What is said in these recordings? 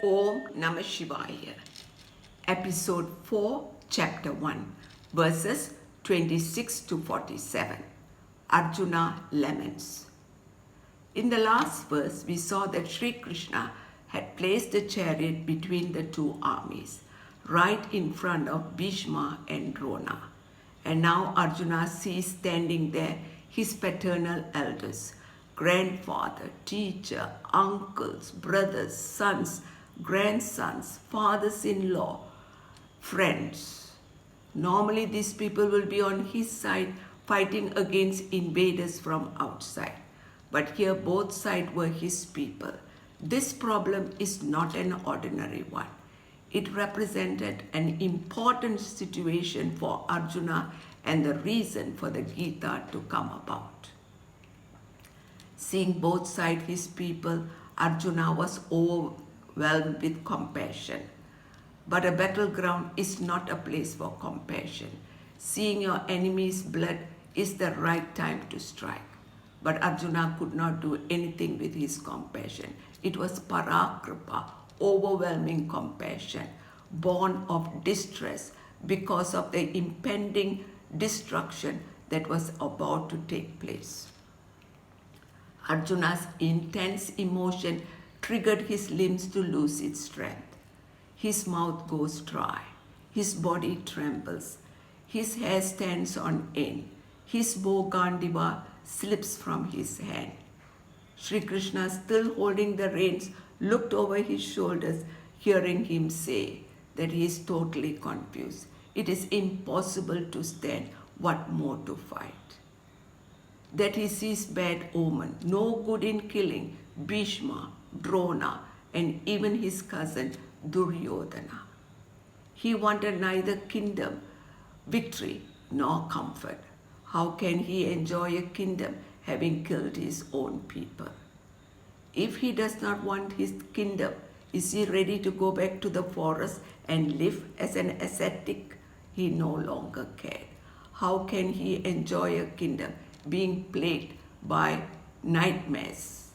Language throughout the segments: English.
Om Namah Shivaya. Episode 4, Chapter 1, verses 26 to 47. Arjuna Laments. In the last verse, we saw that Sri Krishna had placed a chariot between the two armies, right in front of Bhishma and Drona. And now Arjuna sees standing there his paternal elders, grandfather, teacher, uncles, brothers, sons, grandsons, fathers-in-law, friends. Normally these people will be on his side fighting against invaders from outside. But here both sides were his people. This problem is not an ordinary one. It represented an important situation for Arjuna and the reason for the Gita to come about. Seeing both sides his people, Arjuna was overwhelmed with compassion. But a battleground is not a place for compassion. Seeing your enemy's blood is the right time to strike. But Arjuna could not do anything with his compassion. It was parakripa, overwhelming compassion, born of distress because of the impending destruction that was about to take place. Arjuna's intense emotion triggered his limbs to lose its strength. His mouth goes dry, his body trembles, his hair stands on end, his bow Gandiva slips from his hand. Sri Krishna, still holding the reins, looked over his shoulders, hearing him say that he is totally confused. It is impossible to stand, what more to fight? That he sees bad omen, no good in killing Bhishma, Drona, and even his cousin Duryodhana. He wanted neither kingdom, victory, nor comfort. How can he enjoy a kingdom having killed his own people? If he does not want his kingdom, is he ready to go back to the forest and live as an ascetic? He no longer cared. How can he enjoy a kingdom being plagued by nightmares?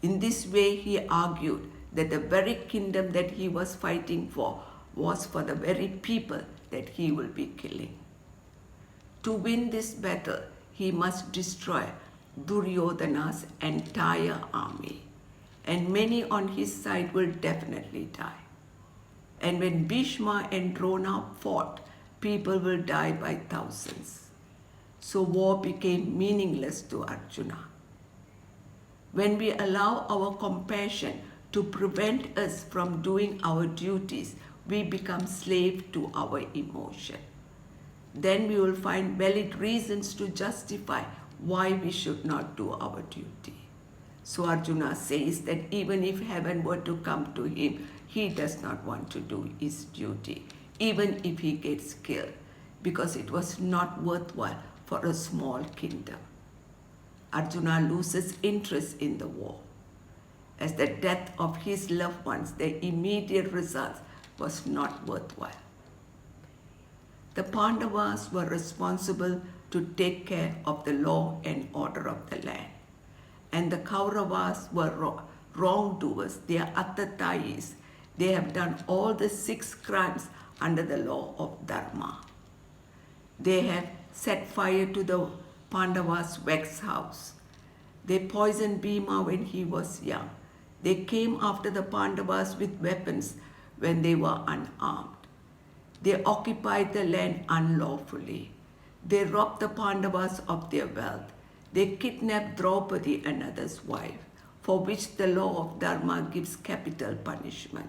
In this way, he argued that the very kingdom that he was fighting for was for the very people that he will be killing. To win this battle, he must destroy Duryodhana's entire army, and many on his side will definitely die. And when Bhishma and Drona fought, people will die by thousands. So war became meaningless to Arjuna. When we allow our compassion to prevent us from doing our duties, we become slave to our emotion. Then we will find valid reasons to justify why we should not do our duty. So Arjuna says that even if heaven were to come to him, he does not want to do his duty, even if he gets killed, because it was not worthwhile for a small kingdom. Arjuna loses interest in the war, as the death of his loved ones, the immediate result, was not worthwhile. The Pandavas were responsible to take care of the law and order of the land. And the Kauravas were wrongdoers, they are attatayis. They have done all the 6 crimes under the law of Dharma. They have set fire to the Pandavas' wax house. They poisoned Bhima when he was young. They came after the Pandavas with weapons when they were unarmed. They occupied the land unlawfully. They robbed the Pandavas of their wealth. They kidnapped Draupadi, another's wife, for which the law of Dharma gives capital punishment,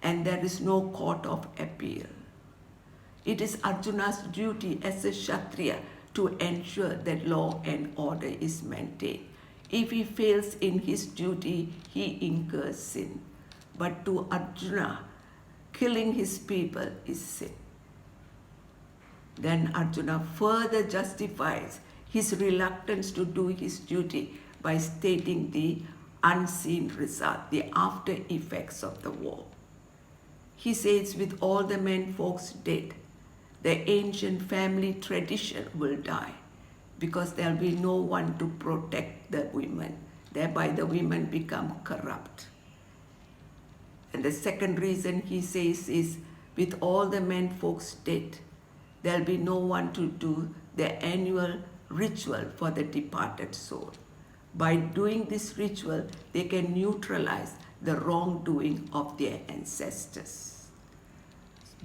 and there is no court of appeal. It is Arjuna's duty as a Kshatriya to ensure that law and order is maintained. If he fails in his duty, he incurs sin. But to Arjuna, killing his people is sin. Then Arjuna further justifies his reluctance to do his duty by stating the unseen result, the after effects of the war. He says, with all the men folks dead, the ancient family tradition will die, because there will be no one to protect the women. Thereby the women become corrupt. And the second reason he says is, with all the men folks dead, there'll be no one to do the annual ritual for the departed soul. By doing this ritual, they can neutralize the wrongdoing of their ancestors.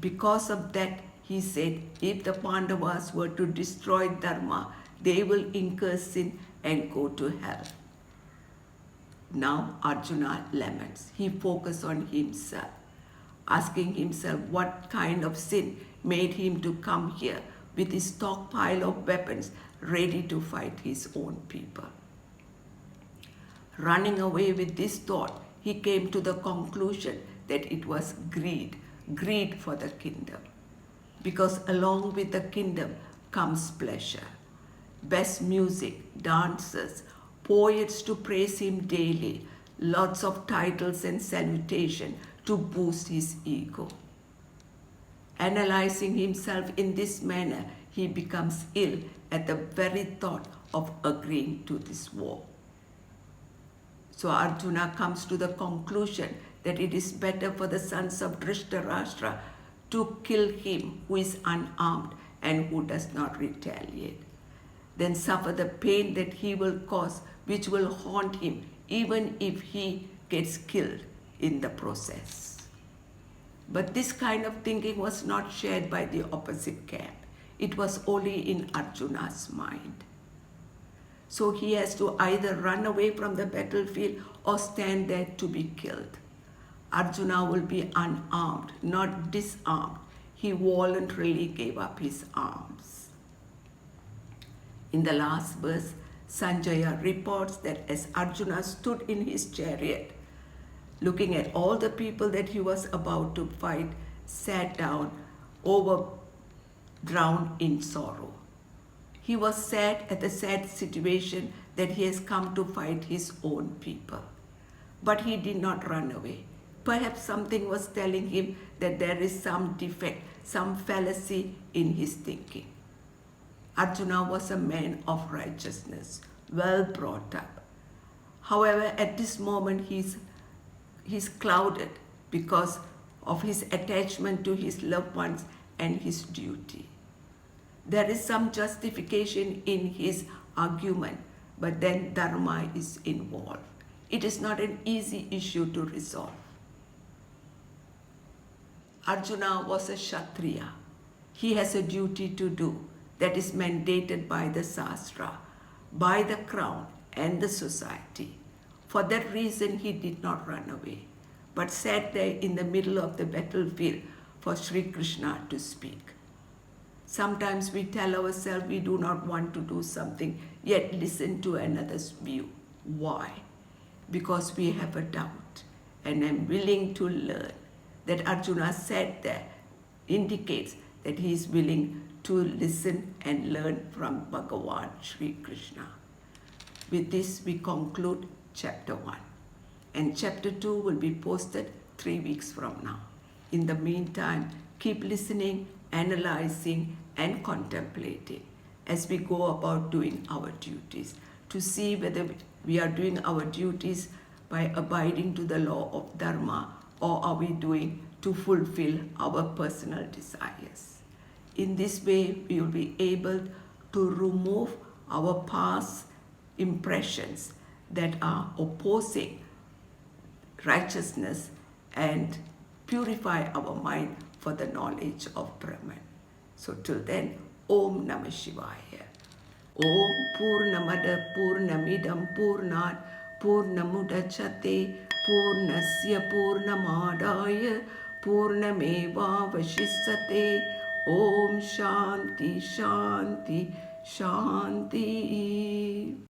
Because of that, he said, if the Pandavas were to destroy Dharma, they will incur sin and go to hell. Now Arjuna laments. He focuses on himself, asking himself what kind of sin made him to come here with his stockpile of weapons ready to fight his own people. Running away with this thought, he came to the conclusion that it was greed for the kingdom. Because along with the kingdom comes pleasure. Best music, dancers, poets to praise him daily, lots of titles and salutation to boost his ego. Analyzing himself in this manner, he becomes ill at the very thought of agreeing to this war. So Arjuna comes to the conclusion that it is better for the sons of Dhritarashtra to kill him who is unarmed and who does not retaliate, than suffer the pain that he will cause, which will haunt him even if he gets killed in the process. But this kind of thinking was not shared by the opposite camp. It was only in Arjuna's mind. So he has to either run away from the battlefield or stand there to be killed. Arjuna will be unarmed, not disarmed. He voluntarily gave up his arms. In the last verse, Sanjaya reports that as Arjuna stood in his chariot, looking at all the people that he was about to fight, sat down, drowned in sorrow. He was sad at the sad situation that he has come to fight his own people. But he did not run away. Perhaps something was telling him that there is some defect, some fallacy in his thinking. Arjuna was a man of righteousness, well brought up. However, at this moment he's clouded because of his attachment to his loved ones and his duty. There is some justification in his argument, but then dharma is involved. It is not an easy issue to resolve. Arjuna was a Kshatriya. He has a duty to do that is mandated by the Shastra, by the crown and the society. For that reason, he did not run away, but sat there in the middle of the battlefield for Sri Krishna to speak. Sometimes we tell ourselves we do not want to do something, yet listen to another's view. Why? Because we have a doubt and am willing to learn. That Arjuna sat there indicates that he is willing to listen and learn from Bhagavan Sri Krishna. With this, we conclude chapter 1. And chapter 2 will be posted 3 weeks from now. In the meantime, keep listening, analyzing, and contemplating as we go about doing our duties to see whether we are doing our duties by abiding to the law of Dharma, or are we doing to fulfill our personal desires. In this way, we will be able to remove our past impressions that are opposing righteousness and purify our mind for the knowledge of Brahman. So till then, Om Namah Shivaya. Om Purnamada Purnamidam Purnat Purnamudachate Purnasya Purnamadaya Purnameva Vashisate. Om Shanti Shanti Shanti.